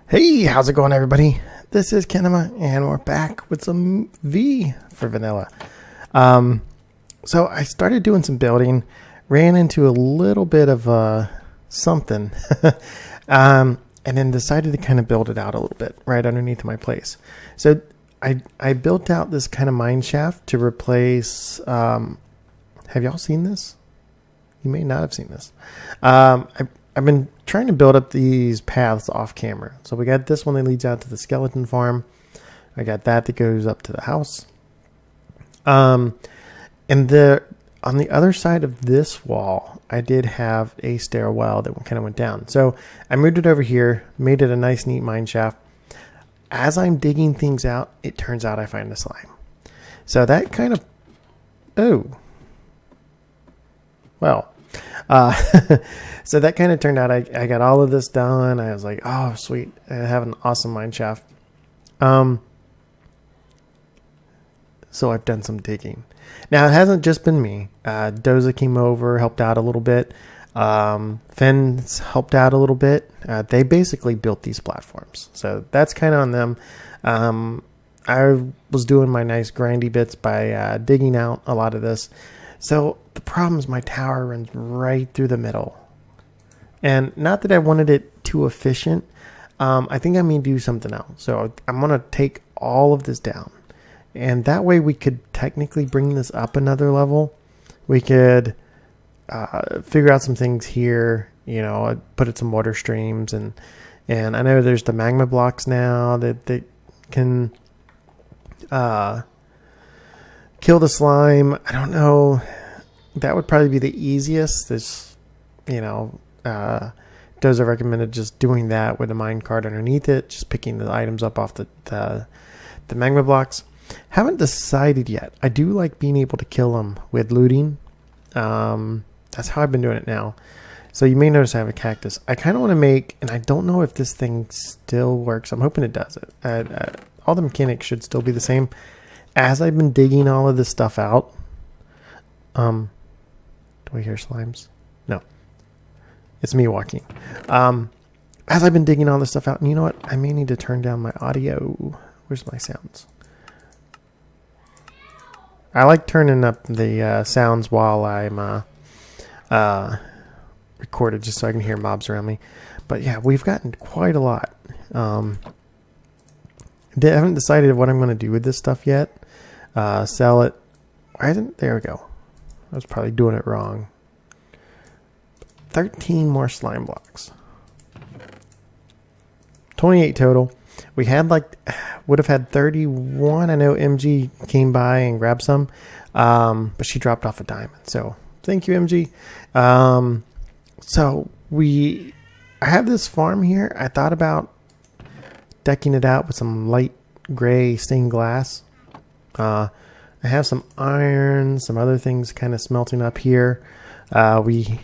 Hey, how's it going, everybody? This is Kinema, and we're back with some V4Vanilla. So I started doing some building, ran into a little bit of something, and then decided to kind of build it out a little bit right underneath my place. So I built out this kind of mine shaft to replace. Have y'all seen this? You may not have seen this. I've been trying to build up these paths off camera. So we got this one that leads out to the skeleton farm. I got that goes up to the house. And on the other side of this wall, I did have a stairwell that kind of went down. So I moved it over here, made it a nice, neat mine shaft. As I'm digging things out, it turns out I find the slime. So that kind of, so that kind of turned out, I got all of this done. I was like, oh, sweet. I have an awesome mine shaft. So I've done some digging. Now, it hasn't just been me. Doza came over, helped out a little bit. Fenn's helped out a little bit. They basically built these platforms. So that's kind of on them. I was doing my nice grindy bits by digging out a lot of this. So the problem is my tower runs right through the middle. And not that I wanted it too efficient. I think I may do something else. So I'm going to take all of this down. And that way we could technically bring this up another level. We could figure out some things here. You know, put in some water streams. And I know there's the magma blocks now that they can kill the slime. I don't know. That would probably be the easiest. This, Doza recommended just doing that with a minecart underneath it, just picking the items up off the magma blocks. Haven't decided yet. I do like being able to kill them with looting. That's how I've been doing it now. So you may notice I have a cactus. I kind of want to make, and I don't know if this thing still works. I'm hoping it does. All the mechanics should still be the same. As I've been digging all of this stuff out, do we hear slimes? No. It's me walking. As I've been digging all this stuff out, and you know what? I may need to turn down my audio. Where's my sounds? I like turning up the sounds while I'm recorded, just so I can hear mobs around me. But yeah, we've gotten quite a lot. I haven't decided what I'm going to do with this stuff yet. Sell it. There we go. I was probably doing it wrong. 13 more slime blocks. 28 total. We had would have had 31. I know MG came by and grabbed some, but she dropped off a diamond. So thank you, MG. So I have this farm here. I thought about decking it out with some light gray stained glass. I have some iron, some other things kind of smelting up here. We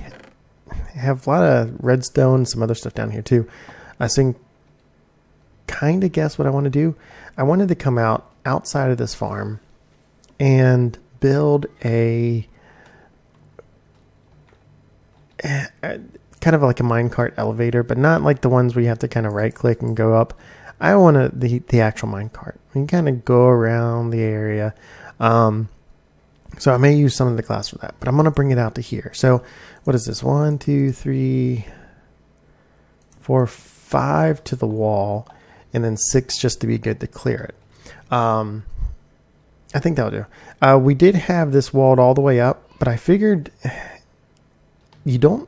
have a lot of redstone, some other stuff down here too. I think, kind of guess what I want to do. I wanted to come outside of this farm and build a kind of like a minecart elevator, but not like the ones where you have to kind of right click and go up. I want the actual minecart. You can kind of go around the area. So I may use some of the glass for that, but I'm going to bring it out to here. So what is this? 1, 2, 3, 4, 5 to the wall, and then 6 just to be good to clear it. I think that'll do. We did have this walled all the way up, but I figured the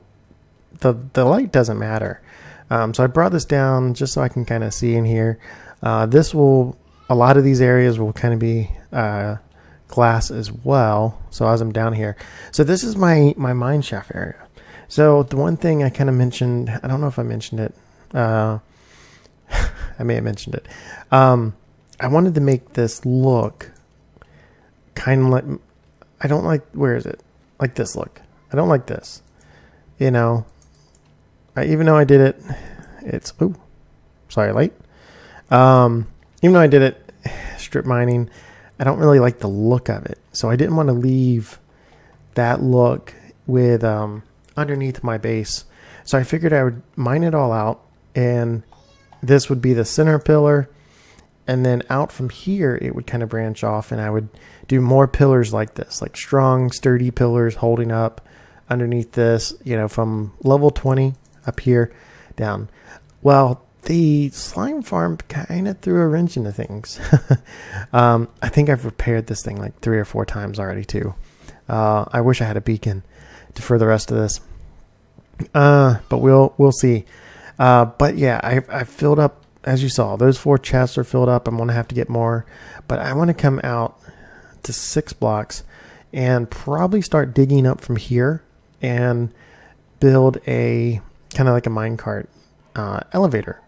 light doesn't matter. So I brought this down just so I can kind of see in here. A lot of these areas will kind of be glass as well. So as I'm down here, so this is my mine shaft area. So the one thing I kind of mentioned, I don't know if I mentioned it. I may have mentioned it. I wanted to make this look kind of like, I don't like, where is it? Like this look. I don't like this. Even though I did it, sorry, light. Even though I did it strip mining, I don't really like the look of it. So I didn't want to leave that look with underneath my base. So I figured I would mine it all out and this would be the center pillar. And then out from here, it would kind of branch off, and I would do more pillars like this, like strong, sturdy pillars holding up underneath this, you know, from level 20 up here down. Well, the slime farm kind of threw a wrench into things. I think I've repaired this thing like 3 or 4 times already too. I wish I had a beacon for the rest of this. But we'll see. But yeah, I filled up. As you saw, those 4 chests are filled up. I'm going to have to get more. But I want to come out to 6 blocks and probably start digging up from here and build a kind of like a minecart elevator.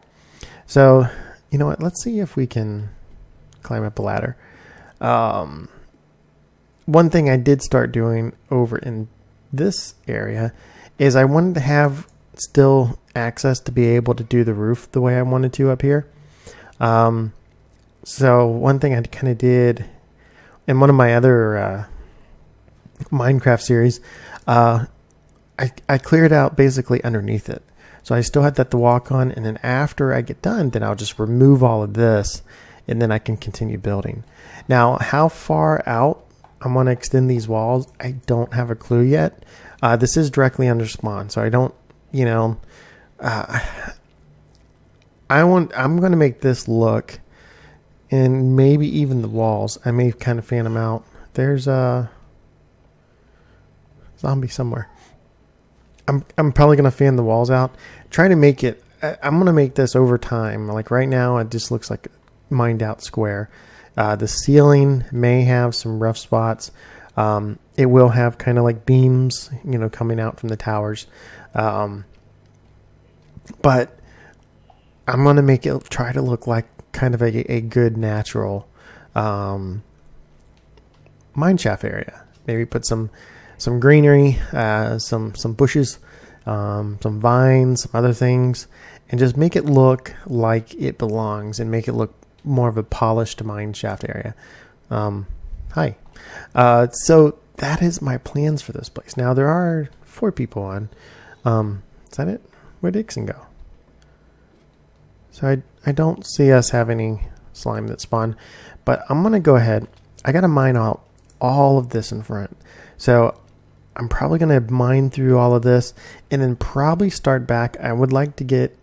So, you know what? Let's see if we can climb up a ladder. One thing I did start doing over in this area is I wanted to have still access to be able to do the roof the way I wanted to up here. So one thing I kind of did in one of my other Minecraft series, I cleared out basically underneath it. So I still had that to walk on, and then after I get done, then I'll just remove all of this, and then I can continue building. Now, how far out I'm going to extend these walls, I don't have a clue yet. This is directly under spawn, so I don't, you know, I'm going to make this look, and maybe even the walls. I may kind of fan them out. There's a zombie somewhere. I'm probably going to fan the walls out. Try to make it, I'm going to make this over time. Like right now, it just looks like a mined out square. The ceiling may have some rough spots. It will have kind of like beams, you know, coming out from the towers. But I'm going to make it try to look like kind of a good natural mine shaft area. Maybe put some greenery, some bushes, some vines, some other things, and just make it look like it belongs and make it look more of a polished mine shaft area. Hi. So that is my plans for this place. Now there are 4 people on. Is that it? Where'd Dixon go? So I don't see us have any slime that spawn, but I'm going to go ahead. I got to mine out all of this in front. So I'm probably going to mine through all of this and then probably start back. I would like to get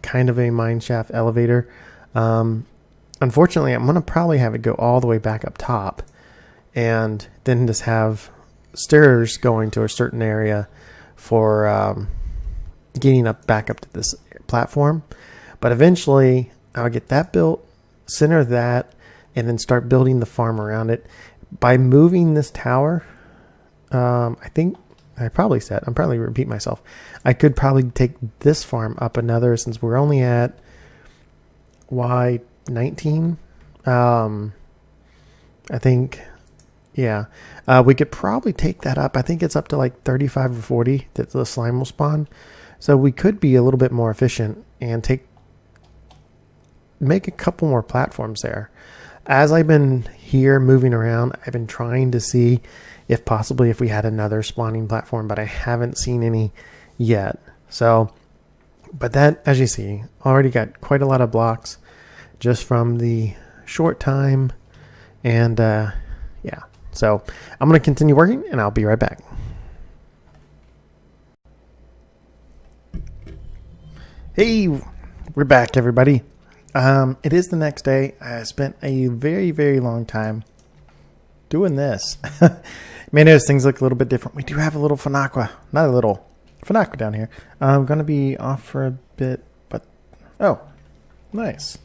kind of a mine shaft elevator. Unfortunately, I'm going to probably have it go all the way back up top and then just have stairs going to a certain area for getting up back up to this platform. But eventually I'll get that built, center that, and then start building the farm around it. By moving this tower, I think I'm probably repeat myself. I could probably take this farm up another, since we're only at Y19. I think, yeah, we could probably take that up. I think it's up to like 35 or 40 that the slime will spawn. So we could be a little bit more efficient and make a couple more platforms there. As I've been here moving around, I've been trying to see if possibly if we had another spawning platform, but I haven't seen any yet. So, but that, as you see, already got quite a lot of blocks just from the short time. And yeah, so I'm going to continue working and I'll be right back. Hey, we're back, everybody. It is the next day. I spent a very, very long time doing this. You may notice things look a little bit different. We do have a little Fanaqua, not a little Fanaqua down here. I'm going to be off for a bit, but oh, nice.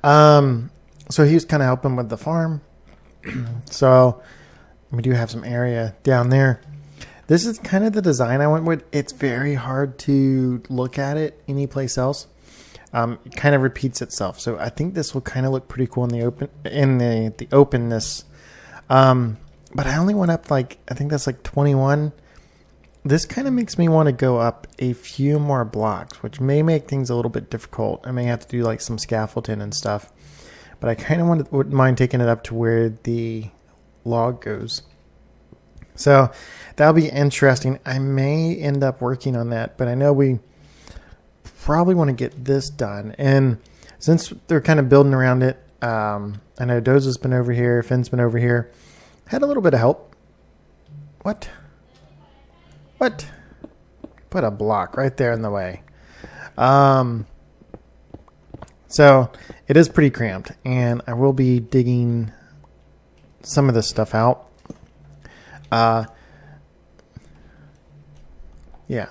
So he was kind of helping with the farm. So we do have some area down there. This is kind of the design I went with. It's very hard to look at it anyplace else. It kind of repeats itself. So I think this will kind of look pretty cool in the open, in the openness. But I only went up like, I think that's like 21. This kind of makes me want to go up a few more blocks, which may make things a little bit difficult. I may have to do like some scaffolding and stuff. But I kind of wouldn't mind taking it up to where the log goes. So that'll be interesting. I may end up working on that, but I know probably want to get this done. And since they're kind of building around it, I know Doza's been over here, Finn's been over here. Had a little bit of help. What? What? Put a block right there in the way. So it is pretty cramped, and I will be digging some of this stuff out. Yeah.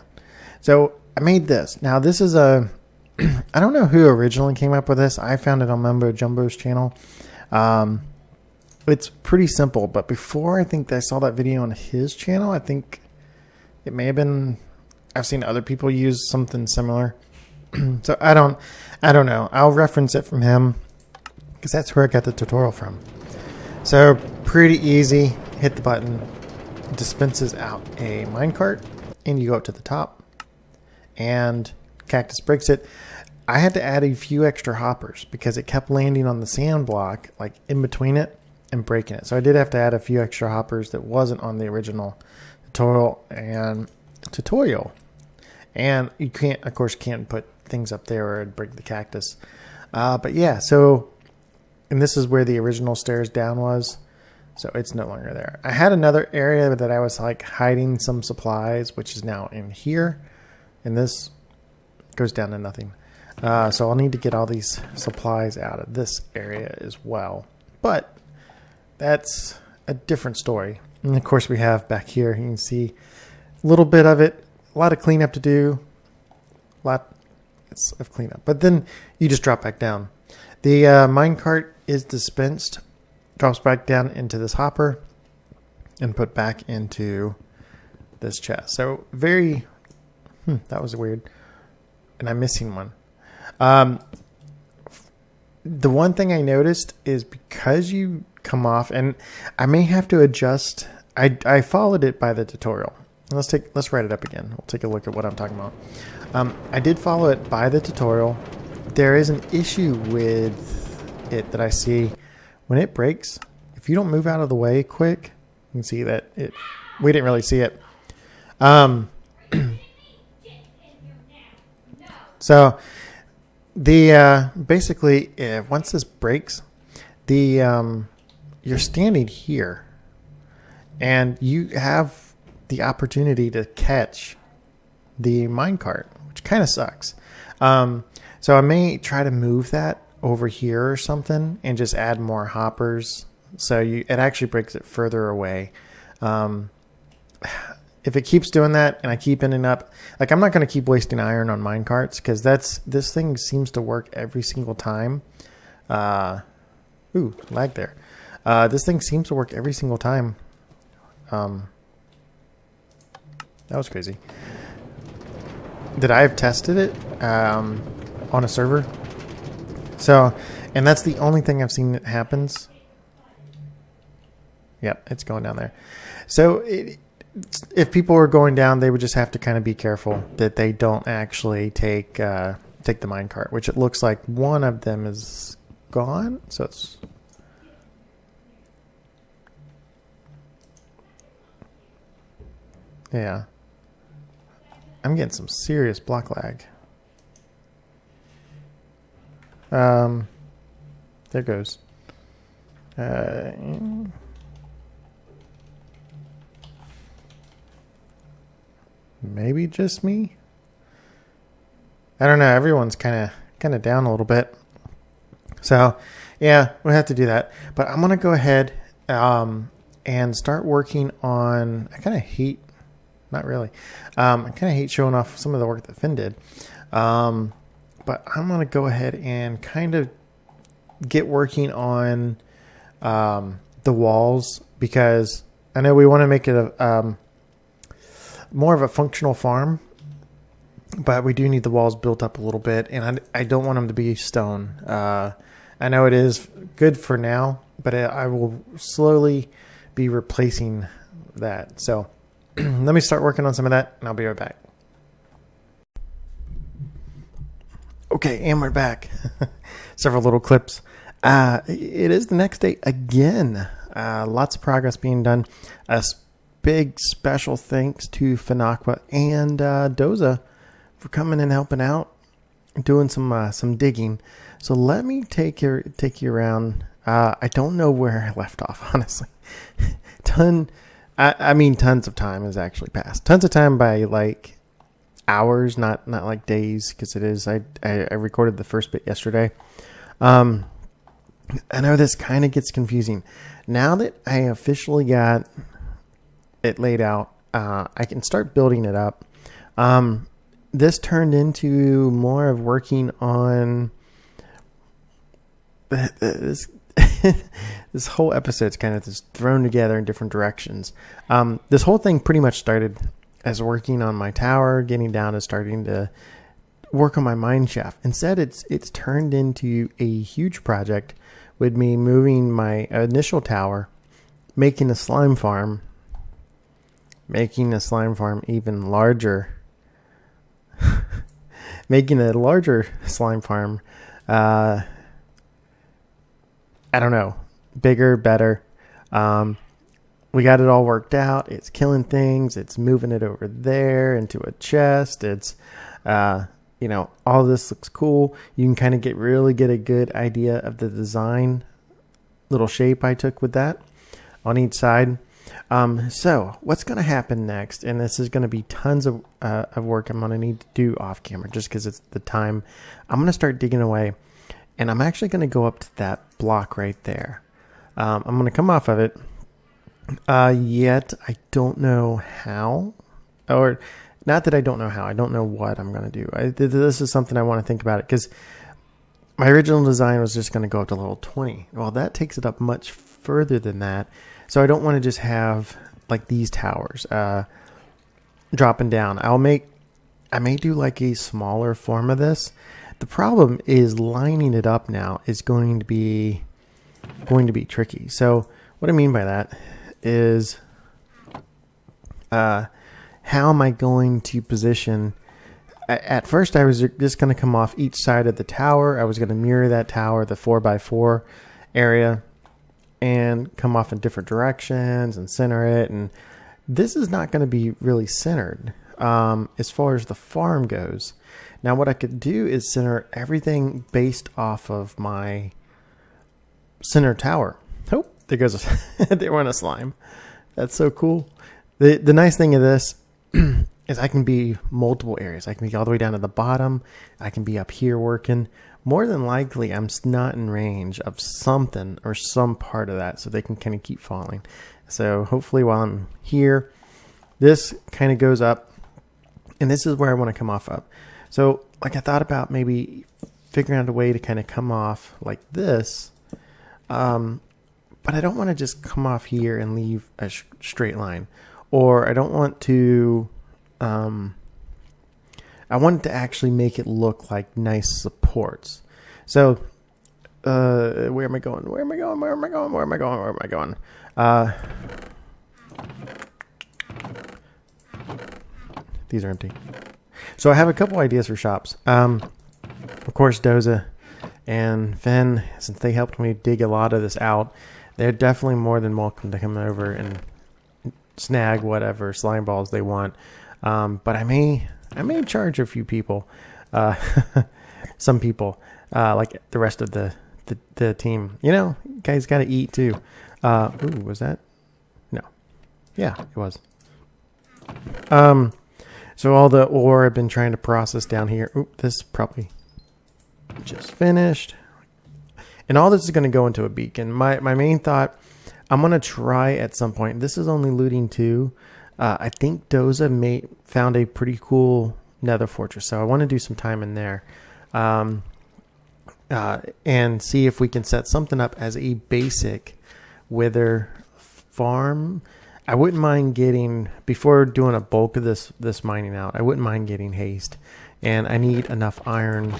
So I made this. Now this is a, I don't know who originally came up with this. I found it on Mumbo Jumbo's channel. It's pretty simple, but before I think I saw that video on his channel, I think it may have been, I've seen other people use something similar. So I don't know. I'll reference it from him because that's where I got the tutorial from. So pretty easy. Hit the button. It dispenses out a minecart, and you go up to the top, and Cactus breaks it. I had to add a few extra hoppers because it kept landing on the sand block, like in between it, and breaking it. So I did have to add a few extra hoppers that wasn't on the original tutorial. And you can't, of course, can't put things up there or it'd break the cactus. But yeah, so, and this is where the original stairs down was. So it's no longer there. I had another area that I was like hiding some supplies, which is now in here. And this goes down to nothing. So I'll need to get all these supplies out of this area as well. But that's a different story. And of course we have back here, you can see a little bit of it. A lot of cleanup to do. A lot of cleanup. But then you just drop back down. The minecart is dispensed. Drops back down into this hopper. And put back into this chest. So very... that was weird. And I'm missing one. The one thing I noticed is because you come off... And I may have to adjust... I followed it by the tutorial. Let's write it up again. We'll take a look at what I'm talking about. I did follow it by the tutorial. There is an issue with it that I see when it breaks. If you don't move out of the way quick, you can see that we didn't really see it. So the basically once this breaks, you're standing here, and you have the opportunity to catch the minecart, which kind of sucks. So I may try to move that over here or something and just add more hoppers. So it actually breaks it further away. If it keeps doing that and I keep ending up, like, I'm not going to keep wasting iron on minecarts because this thing seems to work every single time. Ooh, lag there. This thing seems to work every single time. That was crazy. That I've tested it on a server. So, and that's the only thing I've seen that happens. Yep, it's going down there. So if people were going down, they would just have to kind of be careful that they don't actually take the minecart, which it looks like one of them is gone. So it's... Yeah. I'm getting some serious block lag. There goes. Maybe just me? I don't know. Everyone's kind of down a little bit. So, yeah, we'll have to do that. But I'm going to go ahead and start working on... I kind of hate... Not really. I kind of hate showing off some of the work that Finn did. But I'm going to go ahead and kind of get working on the walls, because I know we want to make it a more of a functional farm, but we do need the walls built up a little bit, and I don't want them to be stone. I know it is good for now, but I will slowly be replacing that. So let me start working on some of that, and I'll be right back. Okay, and we're back. Several little clips. It is the next day again. Lots of progress being done. A big special thanks to Finaqua and Doza for coming and helping out. doing some digging. So let me take you around. I don't know where I left off, honestly. I mean, tons of time has actually passed. Tons of time by like hours, not like days, because it is. I recorded the first bit yesterday. I know this kind of gets confusing. Now that I officially got it laid out, I can start building it up. This turned into more of working on this. This whole episode's kind of just thrown together in different directions. This whole thing pretty much started as working on my tower, getting down to starting to work on my mine shaft. Instead, it's turned into a huge project with me moving my initial tower, making a slime farm even larger, making a larger slime farm. I don't know, bigger, better. We got it all worked out. It's killing things. It's moving it over there into a chest. It's, all this looks cool. You can kind of really get a good idea of the design, little shape I took with that on each side. So what's going to happen next, and this is going to be tons of work I'm going to need to do off camera just because it's the time. I'm going to start digging away, and I'm actually going to go up to that block right there. I'm going to come off of it. Yet I don't know how, or not that I don't know how, I don't know what I'm going to do. This is something I want to think about it, because my original design was just going to go up to level 20. Well, that takes it up much further than that. So I don't want to just have like these towers dropping down. I may do like a smaller form of this. The problem is lining it up now is going to be tricky. So what I mean by that is how am I going to position? At first I was just going to come off each side of the tower. I was going to mirror that tower, the 4x4 area, and come off in different directions and center it. And this is not going to be really centered as far as the farm goes. Now what I could do is center everything based off of my center tower. Oh, there goes there went a slime. That's so cool. The nice thing of this is I can be multiple areas. I can be all the way down to the bottom. I can be up here working. More than likely, I'm not in range of something or some part of that, so they can kind of keep falling. So hopefully while I'm here, this kind of goes up, and this is where I want to come off of. So like I thought about maybe figuring out a way to kind of come off like this, but I don't want to just come off here and leave a straight line, or I don't want to. I wanted to actually make it look like nice supports. So, where am I going? Where am I going? Where am I going? Where am I going? Where am I going? These are empty. So I have a couple ideas for shops. Of course, Doza and Finn, since they helped me dig a lot of this out, they're definitely more than welcome to come over and snag whatever slime balls they want. But I may charge a few people, some people, like the rest of the team. You know, guys got to eat too. Ooh, was that? No. Yeah, it was. So all the ore I've been trying to process down here. Oop, this probably just finished. And all this is going to go into a beacon. My main thought, I'm going to try at some point. This is only looting 2. I think Doza found a pretty cool nether fortress, so I want to do some time in there and see if we can set something up as a basic wither farm. I wouldn't mind getting, before doing a bulk of this mining out, I wouldn't mind getting haste, and I need enough iron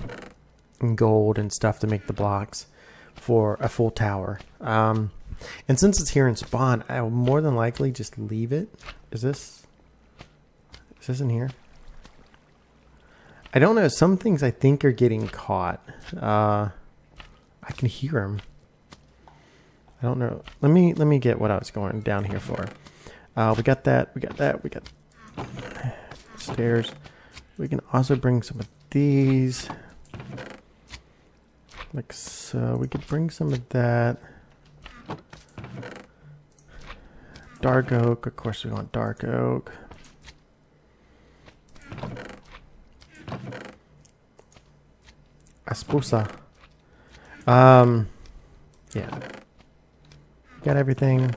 and gold and stuff to make the blocks for a full tower. And since it's here in spawn, I will more than likely just leave it. Is this in here? I don't know. Some things I think are getting caught. I can hear them. I don't know. Let me get what I was going down here for. We got that. We got stairs. We can also bring some of these. Like so. We could bring some of that. Dark oak. Of course, we want dark oak. Esposa. Yeah. Got everything.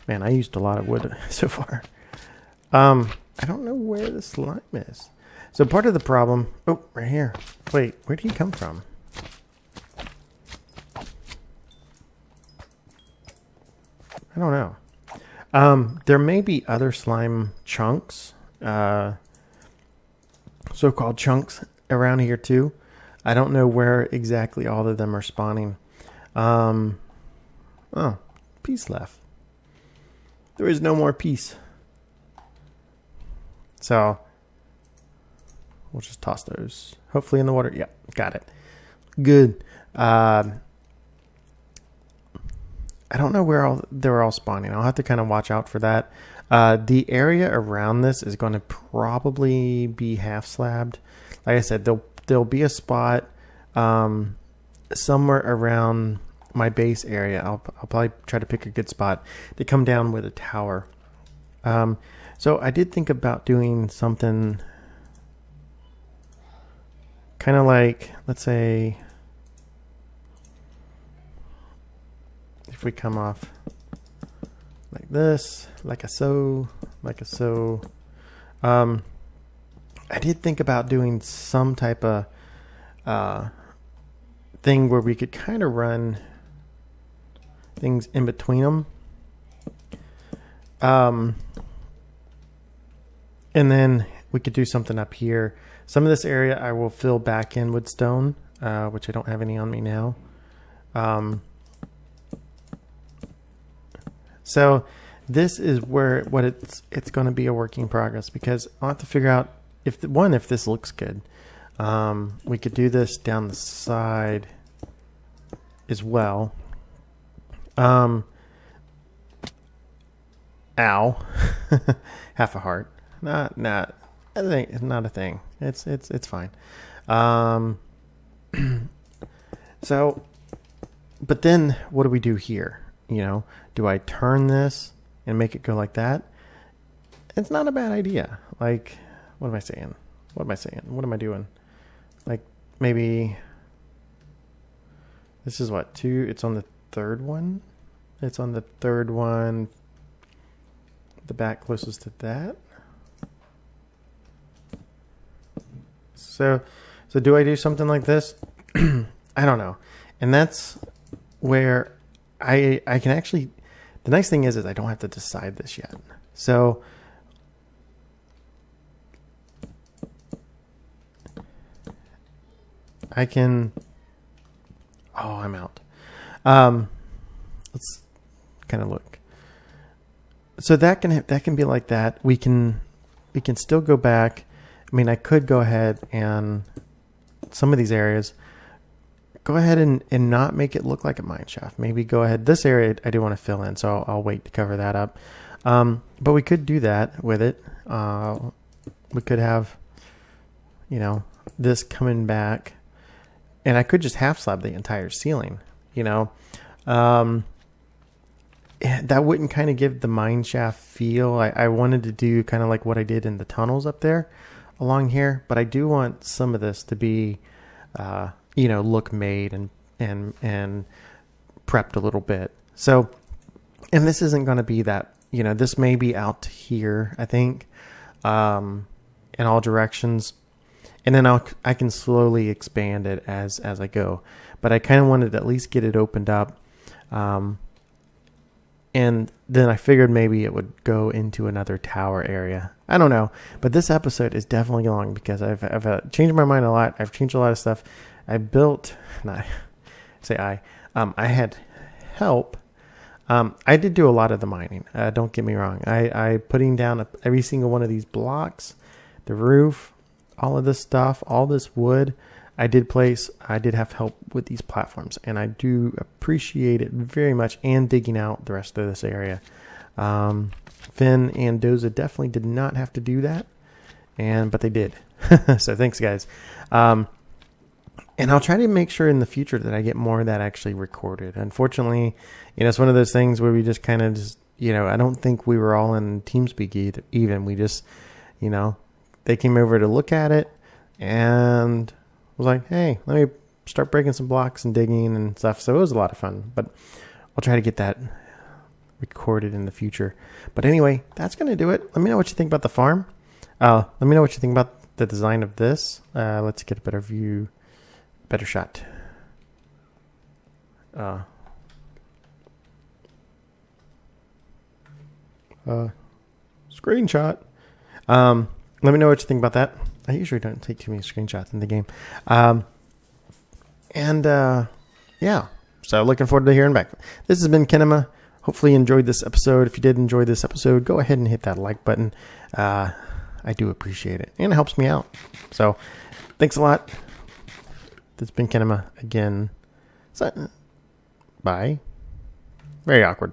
Man, I used a lot of wood so far. I don't know where the slime is. So part of the problem... Oh, right here. Wait, where did he come from? I don't know. There may be other slime chunks. So-called chunks around here too. I don't know where exactly all of them are spawning. Oh, peace left. There is no more peace. So, we'll just toss those. Hopefully in the water. Yeah, got it. Good. I don't know where they're all spawning. I'll have to kind of watch out for that. The area around this is going to probably be half slabbed. Like I said, there'll be a spot somewhere around my base area. I'll probably try to pick a good spot to come down with a tower. So I did think about doing something kind of like, let's say, if we come off like this, like a so. I did think about doing some type of thing where we could kind of run things in between them. And then we could do something up here. Some of this area I will fill back in with stone, which I don't have any on me now. So this is where it's going to be a work in progress, because I'll have to figure out if this looks good. We could do this down the side as well. Ow. Half a heart. Not I think it's not a thing. It's fine. So, but then what do we do here? You know, do I turn this and make it go like that? It's not a bad idea. Like, what am I saying? What am I doing? Like, maybe this is what, 2? It's on the third one. It's on the third one. The back closest to that. So do I do something like this? I don't know. And that's where I can actually, the nice thing is I don't have to decide this yet. So I can, oh, I'm out. Let's kind of look. So that can be like that. We can still go back. I mean, I could go ahead and some of these areas, go ahead and not make it look like a mine shaft. Maybe go ahead. This area I do want to fill in, so I'll wait to cover that up. But we could do that with it. We could have, you know, this coming back, and I could just half slab the entire ceiling, you know. That wouldn't kind of give the mine shaft feel. I wanted to do kind of like what I did in the tunnels up there along here, but I do want some of this to be, you know, look made and prepped a little bit. So, and this isn't going to be that, you know, this may be out here, I think, in all directions, and then I can slowly expand it as I go. But I kind of wanted to at least get it opened up. And then I figured maybe it would go into another tower area. I don't know. But this episode is definitely long because I've changed my mind a lot. I've changed a lot of stuff. I had help. I did do a lot of the mining. Don't get me wrong. I putting down every single one of these blocks, the roof, all of this stuff, all this wood. I did have help with these platforms, and I do appreciate it very much, and digging out the rest of this area. Finn and Doza definitely did not have to do that, but they did. So thanks, guys. And I'll try to make sure in the future that I get more of that actually recorded. Unfortunately, it's one of those things where we just kind of just, I don't think we were all in TeamSpeak either, even. We just, they came over to look at it and was like, hey, let me start breaking some blocks and digging and stuff. So it was a lot of fun. But I'll try to get that recorded in the future. But anyway, that's going to do it. Let me know what you think about the farm. Let me know what you think about the design of this. Let's get a better view. Better shot. Screenshot. Let me know what you think about that. I usually don't take too many screenshots in the game. Yeah. So looking forward to hearing back. This has been Kinema. Hopefully you enjoyed this episode. If you did enjoy this episode, go ahead and hit that like button. I do appreciate it. And it helps me out. So thanks a lot. This has been Kinema again. So, bye. Very awkward.